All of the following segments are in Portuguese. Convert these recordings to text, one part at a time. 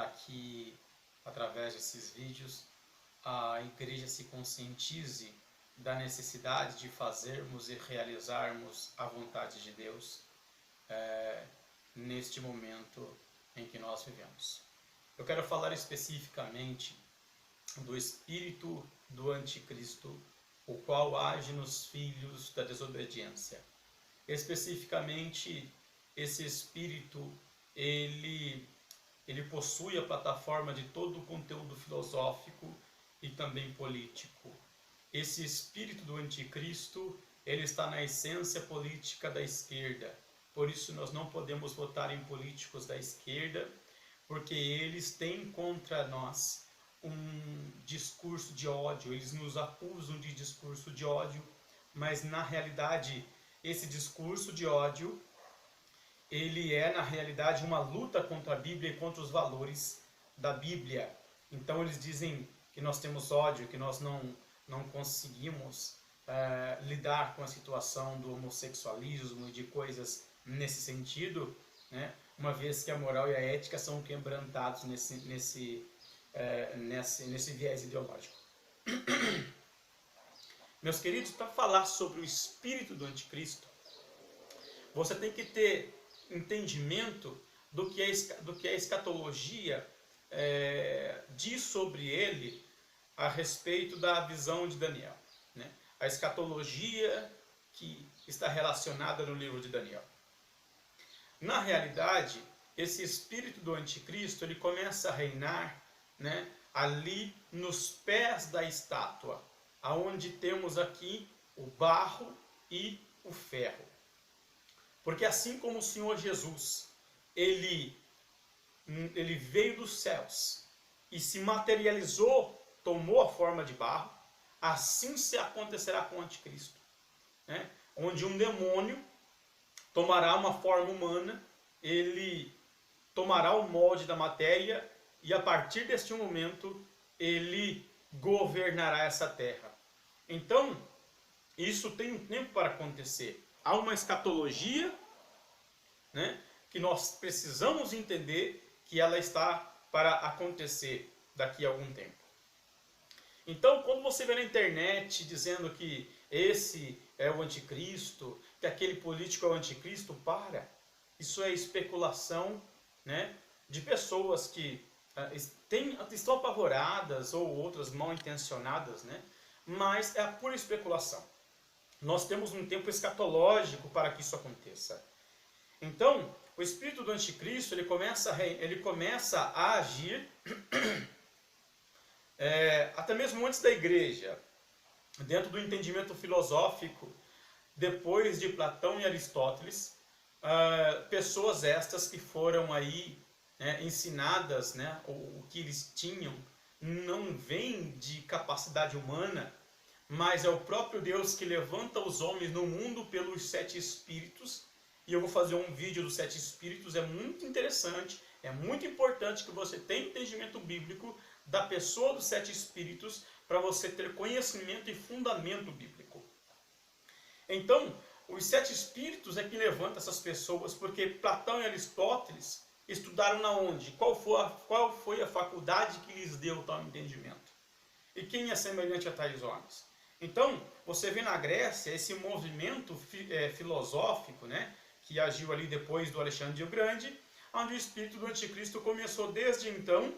para que, através desses vídeos, a igreja se conscientize da necessidade de fazermos e realizarmos a vontade de Deus neste momento em que nós vivemos. Eu quero falar especificamente do espírito do anticristo, o qual age nos filhos da desobediência. Especificamente, esse espírito, ele possui a plataforma de todo o conteúdo filosófico e também político. Esse espírito do anticristo, ele está na essência política da esquerda. Por isso nós não podemos votar em políticos da esquerda, porque eles têm contra nós um discurso de ódio, eles nos acusam de discurso de ódio, mas na realidade esse discurso de ódio, ele é na realidade uma luta contra a Bíblia e contra os valores da Bíblia. Então eles dizem que nós temos ódio, que nós não conseguimos lidar com a situação do homossexualismo e de coisas nesse sentido, né? Uma vez que a moral e a ética são quebrantados nesse viés ideológico. Meus queridos, para falar sobre o espírito do anticristo, você tem que ter entendimento do que a escatologia diz sobre ele a respeito da visão de Daniel, né? A escatologia que está relacionada no livro de Daniel. Na realidade, esse espírito do anticristo, ele começa a reinar, né, ali nos pés da estátua, aonde temos aqui o barro e o ferro. Porque assim como o Senhor Jesus, ele veio dos céus e se materializou, tomou a forma de barro, assim se acontecerá com o anticristo, né? Onde um demônio tomará uma forma humana, ele tomará o molde da matéria e a partir deste momento ele governará essa terra. Então, isso tem um tempo para acontecer. Há uma escatologia, né, que nós precisamos entender que ela está para acontecer daqui a algum tempo. Então, quando você vê na internet dizendo que esse é o anticristo, que aquele político é o anticristo, isso é especulação, né, de pessoas que estão apavoradas ou outras mal intencionadas, né, mas é a pura especulação. Nós temos um tempo escatológico para que isso aconteça. Então, o espírito do anticristo, ele começa a agir até mesmo antes da igreja, dentro do entendimento filosófico, depois de Platão e Aristóteles, pessoas estas que foram aí ensinadas, né, o que eles tinham não vem de capacidade humana, mas é o próprio Deus que levanta os homens no mundo pelos 7 espíritos. E eu vou fazer um vídeo dos 7 espíritos, é muito interessante, é muito importante que você tenha entendimento bíblico da pessoa dos 7 espíritos, para você ter conhecimento e fundamento bíblico. Então, os 7 espíritos é que levantam essas pessoas, porque Platão e Aristóteles estudaram na onde? Qual foi a faculdade que lhes deu tal entendimento? E quem é semelhante a tais homens? Então, você vê na Grécia esse movimento filosófico, né, que agiu ali depois do Alexandre o Grande, onde o espírito do anticristo começou desde então.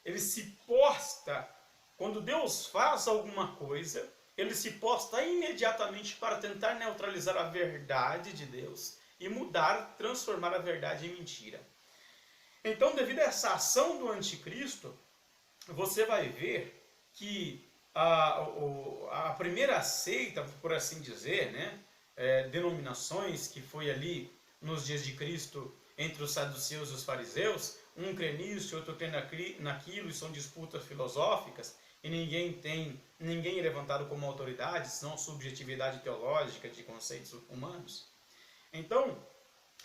Ele se posta, quando Deus faz alguma coisa, ele se posta imediatamente para tentar neutralizar a verdade de Deus e transformar a verdade em mentira. Então, devido a essa ação do anticristo, você vai ver que a primeira seita, por assim dizer, né, denominações que foi ali nos dias de Cristo entre os saduceus e os fariseus, um crê nisso, outro crê naquilo, e são disputas filosóficas, e ninguém é levantado como autoridade, senão subjetividade teológica de conceitos humanos. Então,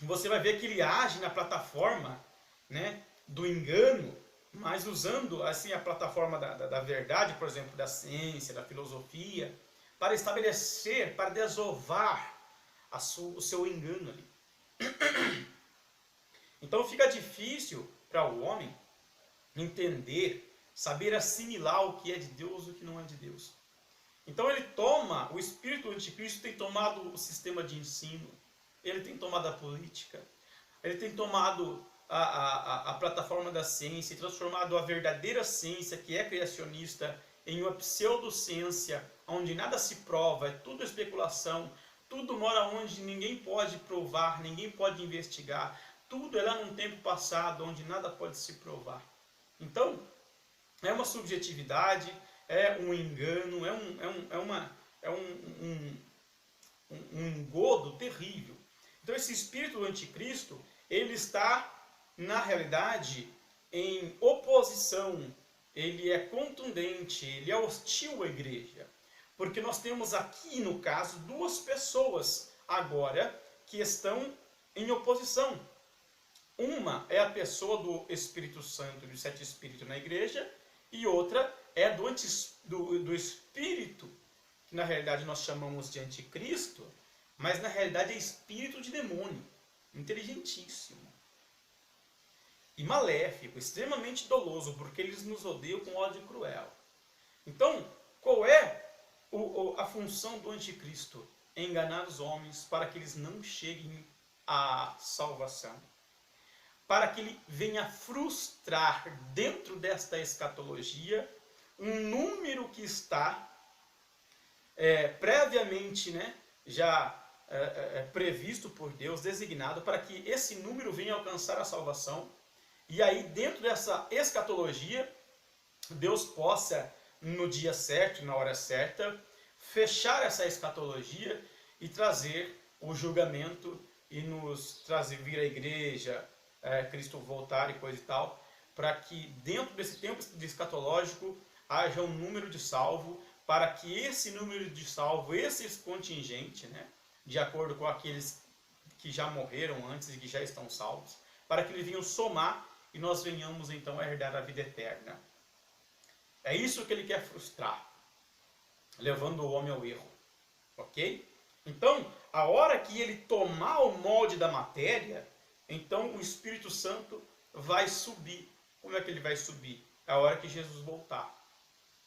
você vai ver que ele age na plataforma, né, do engano, mas usando assim a plataforma da verdade, por exemplo, da ciência, da filosofia, para estabelecer, para desovar o seu engano ali. Então fica difícil para o homem entender, saber assimilar o que é de Deus e o que não é de Deus. Então ele toma, o espírito do anticristo tem tomado o sistema de ensino, ele tem tomado a política, ele tem tomado a plataforma da ciência e transformado a verdadeira ciência, que é criacionista, em uma pseudociência, onde nada se prova, é tudo especulação, tudo mora onde ninguém pode provar, ninguém pode investigar, tudo é lá num tempo passado, onde nada pode se provar. Então, é uma subjetividade, é um engano, é um engodo terrível. Então esse espírito do anticristo, ele está, na realidade, em oposição, ele é contundente, ele é hostil à igreja. Porque nós temos aqui, no caso, duas pessoas agora que estão em oposição. Uma é a pessoa do Espírito Santo, dos sete Espíritos na igreja, e outra é do Espírito, que na realidade nós chamamos de anticristo, mas na realidade é espírito de demônio, inteligentíssimo e maléfico, extremamente doloso, porque eles nos odeiam com ódio cruel. Então, qual é a função do anticristo? Enganar os homens para que eles não cheguem à salvação. Para que ele venha frustrar dentro desta escatologia um número que está previamente, né, já previsto por Deus, designado, para que esse número venha alcançar a salvação. E aí, dentro dessa escatologia, Deus possa, no dia certo, na hora certa, fechar essa escatologia e trazer o julgamento e nos trazer, vir à igreja, Cristo voltar e coisa e tal, para que dentro desse tempo escatológico haja um número de salvo, para que esse número de salvo, esse contingente, né, de acordo com aqueles que já morreram antes e que já estão salvos, para que eles venham somar e nós venhamos então a herdar a vida eterna. É isso que ele quer frustrar, levando o homem ao erro. Ok? Então, a hora que ele tomar o molde da matéria, então o Espírito Santo vai subir. Como é que ele vai subir? É a hora que Jesus voltar.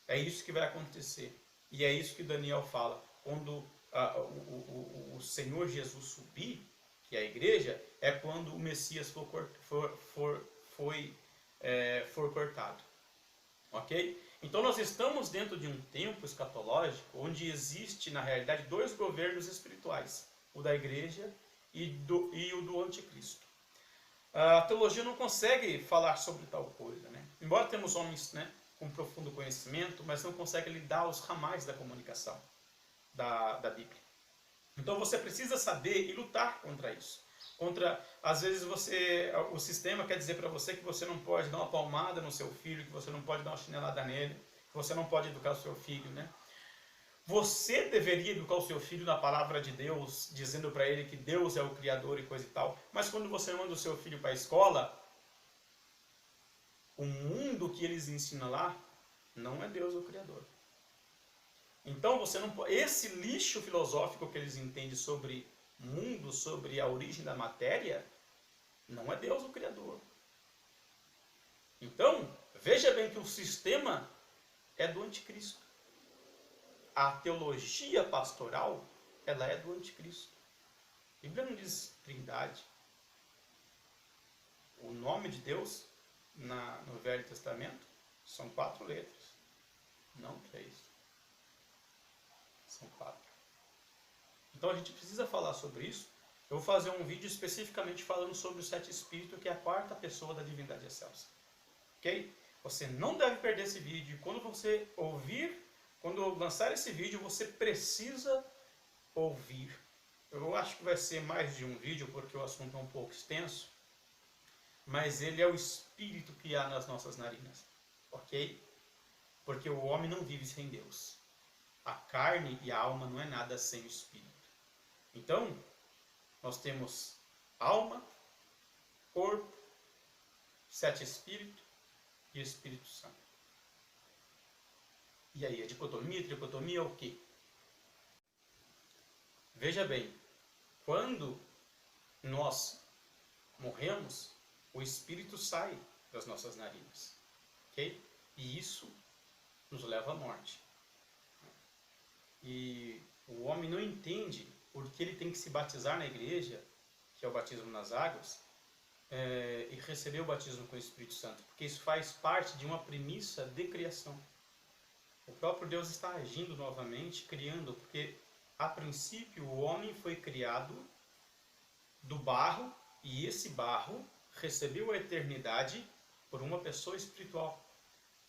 É isso que vai acontecer. E é isso que Daniel fala. Quando o Senhor Jesus subir, que é a igreja, é quando o Messias for cortado. Ok? Então nós estamos dentro de um tempo escatológico onde existe, na realidade, dois governos espirituais. O da igreja e o do anticristo. A teologia não consegue falar sobre tal coisa, né? Embora temos homens, né, com profundo conhecimento, mas não consegue lidar os ramais da comunicação da Bíblia. Então você precisa saber e lutar contra isso. Às vezes o sistema quer dizer para você que você não pode dar uma palmada no seu filho, que você não pode dar uma chinelada nele, que você não pode educar o seu filho, né? Você deveria educar o seu filho na palavra de Deus, dizendo para ele que Deus é o Criador e coisa e tal. Mas quando você manda o seu filho para a escola, o mundo que eles ensinam lá não é Deus o Criador. Então você não pode, esse lixo filosófico que eles entendem sobre mundo, sobre a origem da matéria, não é Deus o Criador. Então, veja bem que o sistema é do anticristo. A teologia pastoral, ela é do anticristo. A Bíblia não diz trindade. O nome de Deus no Velho Testamento são 4 letras, não 3. São 4. Então a gente precisa falar sobre isso. Eu vou fazer um vídeo especificamente falando sobre o 7 Espírito, que é a 4ª pessoa da divindade excelsa. Ok? Você não deve perder esse vídeo. Quando você quando eu lançar esse vídeo, você precisa ouvir. Eu acho que vai ser mais de um vídeo, porque o assunto é um pouco extenso. Mas ele é o Espírito que há nas nossas narinas. Ok? Porque o homem não vive sem Deus. A carne e a alma não é nada sem o Espírito. Então, nós temos alma, corpo, 7 Espíritos e Espírito Santo. E aí, a dicotomia, tricotomia é o quê? Veja bem, quando nós morremos, o Espírito sai das nossas narinas. Ok? E isso nos leva à morte. E o homem não entende por que ele tem que se batizar na igreja, que é o batismo nas águas, e receber o batismo com o Espírito Santo, porque isso faz parte de uma premissa de criação. O próprio Deus está agindo novamente, criando, porque a princípio o homem foi criado do barro, e esse barro recebeu a eternidade por uma pessoa espiritual.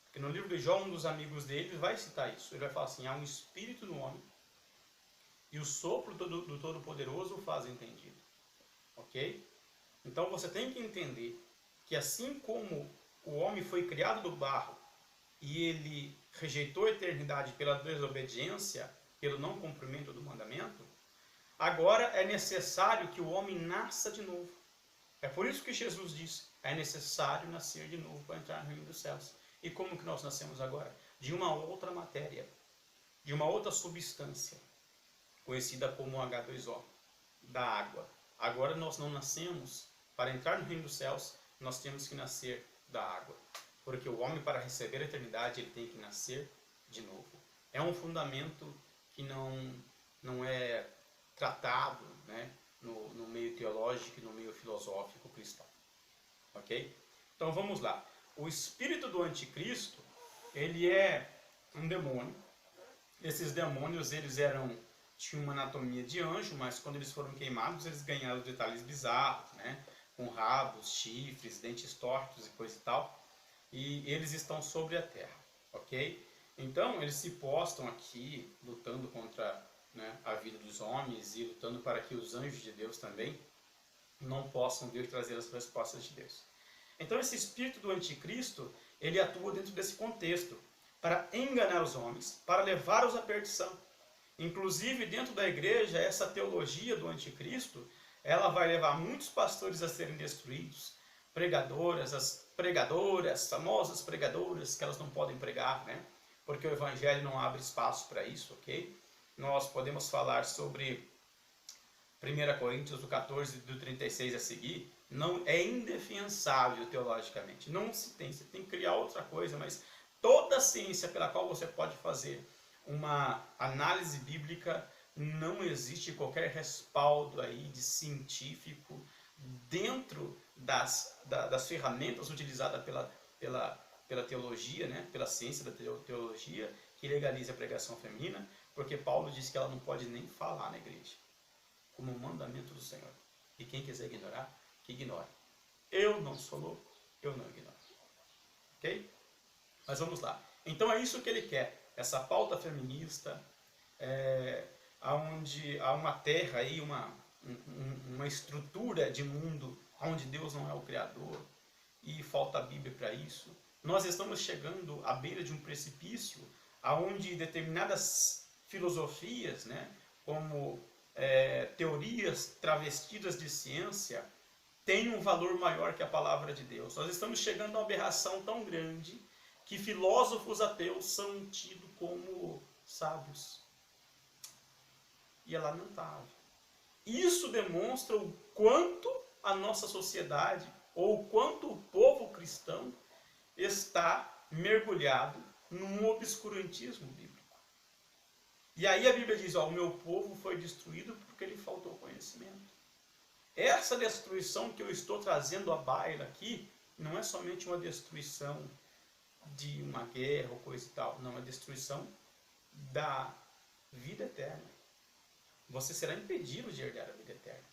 Porque no livro de Jó, um dos amigos dele vai citar isso. Ele vai falar assim: há um espírito no homem, e o sopro do Todo-Poderoso o faz entendido. Ok? Então você tem que entender que assim como o homem foi criado do barro e ele rejeitou a eternidade pela desobediência, pelo não cumprimento do mandamento, agora é necessário que o homem nasça de novo. É por isso que Jesus disse: é necessário nascer de novo para entrar no reino dos céus. E como que nós nascemos agora? De uma outra matéria, de uma outra substância, conhecida como H2O, da água. Agora nós não nascemos para entrar no reino dos céus, nós temos que nascer da água. Porque o homem, para receber a eternidade, ele tem que nascer de novo. É um fundamento que não é tratado, né, no meio teológico e no meio filosófico cristão. Ok? Então vamos lá. O espírito do anticristo, ele é um demônio. Esses demônios, tinham uma anatomia de anjo, mas quando eles foram queimados, eles ganharam detalhes bizarros, né? Com rabos, chifres, dentes tortos e coisa e tal. E eles estão sobre a terra, ok? Então, eles se postam aqui, lutando contra, né, a vida dos homens e lutando para que os anjos de Deus também não possam vir trazer as respostas de Deus. Então, esse espírito do anticristo, ele atua dentro desse contexto, para enganar os homens, para levá-los à perdição. Inclusive, dentro da igreja, essa teologia do anticristo, ela vai levar muitos pastores a serem destruídos, as pregadoras, famosas pregadoras, que elas não podem pregar, né? Porque o evangelho não abre espaço para isso, ok? Nós podemos falar sobre 1 Coríntios do 14, do 36 a seguir. Não é indefensável teologicamente, não se tem, você tem que criar outra coisa, mas toda a ciência pela qual você pode fazer uma análise bíblica, não existe qualquer respaldo aí de científico dentro das ferramentas utilizadas pela teologia, né? Pela ciência da teologia, que legaliza a pregação feminina, porque Paulo diz que ela não pode nem falar na igreja, como um mandamento do Senhor. E quem quiser ignorar, que ignore. Eu não sou louco, eu não ignoro. Ok? Mas vamos lá. Então é isso que ele quer, essa pauta feminista, onde há uma terra aí, uma estrutura de mundo onde Deus não é o Criador, e falta a Bíblia para isso. Nós estamos chegando à beira de um precipício onde determinadas filosofias, né, como teorias travestidas de ciência, têm um valor maior que a palavra de Deus. Nós estamos chegando a uma aberração tão grande que filósofos ateus são tidos como sábios. E é lamentável. Isso demonstra o quanto a nossa sociedade, ou o quanto o povo cristão está mergulhado num obscurantismo bíblico. E aí a Bíblia diz: o meu povo foi destruído porque lhe faltou conhecimento. Essa destruição que eu estou trazendo à baila aqui, não é somente uma destruição de uma guerra ou coisa e tal, não, é destruição da vida eterna. Você será impedido de herdar a vida eterna.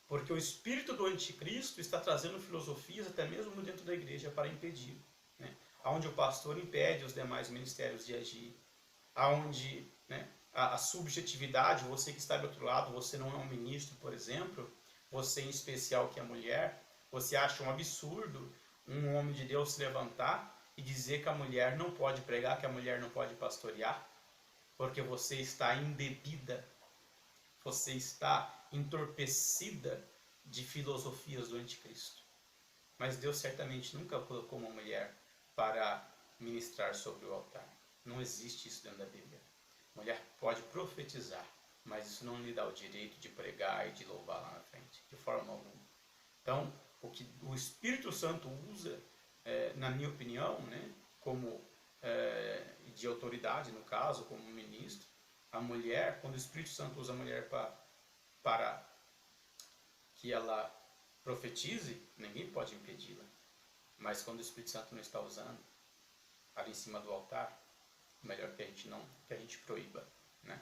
Porque o espírito do anticristo está trazendo filosofias até mesmo dentro da igreja para impedir. Né? Onde o pastor impede os demais ministérios de agir. Onde, né, a subjetividade, você que está do outro lado, você não é um ministro, por exemplo, você em especial que é mulher, você acha um absurdo um homem de Deus se levantar e dizer que a mulher não pode pregar, que a mulher não pode pastorear, porque você está embebida, você está entorpecida de filosofias do anticristo. Mas Deus certamente nunca colocou uma mulher para ministrar sobre o altar. Não existe isso dentro da Bíblia. A mulher pode profetizar, mas isso não lhe dá o direito de pregar e de louvar lá na frente, de forma alguma. Então, o que o Espírito Santo usa na minha opinião, né, como de autoridade, no caso, como ministro, a mulher, quando o Espírito Santo usa a mulher para que ela profetize, ninguém pode impedi-la. Mas quando o Espírito Santo não está usando, ali em cima do altar, melhor que a gente proíba, né?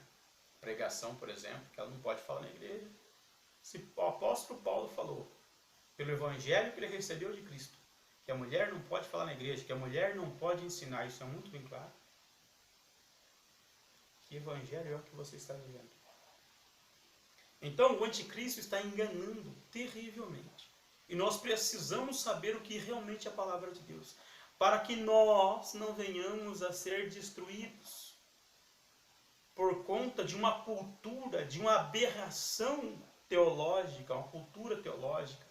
Pregação, por exemplo, que ela não pode falar na igreja. Se o apóstolo Paulo falou, pelo evangelho que ele recebeu de Cristo, que a mulher não pode falar na igreja, que a mulher não pode ensinar, isso é muito bem claro. Que evangelho é o que você está vivendo? Então o anticristo está enganando terrivelmente. E nós precisamos saber o que realmente é a palavra de Deus, para que nós não venhamos a ser destruídos por conta de uma cultura, de uma aberração teológica, uma cultura teológica,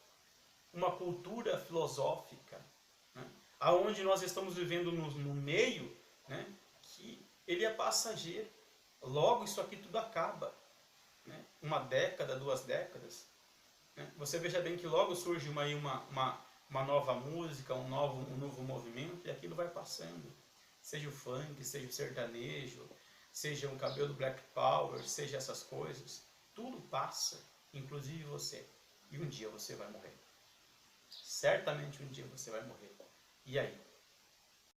uma cultura filosófica, né? Aonde nós estamos vivendo no meio, né, que ele é passageiro. Logo isso aqui tudo acaba, né? Uma década, 2 décadas, né? Você veja bem que logo surge uma nova música, um novo movimento, e aquilo vai passando. Seja o funk, seja o sertanejo, seja o cabelo Black Power, seja essas coisas, tudo passa, inclusive você. E um dia você vai morrer. Certamente um dia você vai morrer. E aí?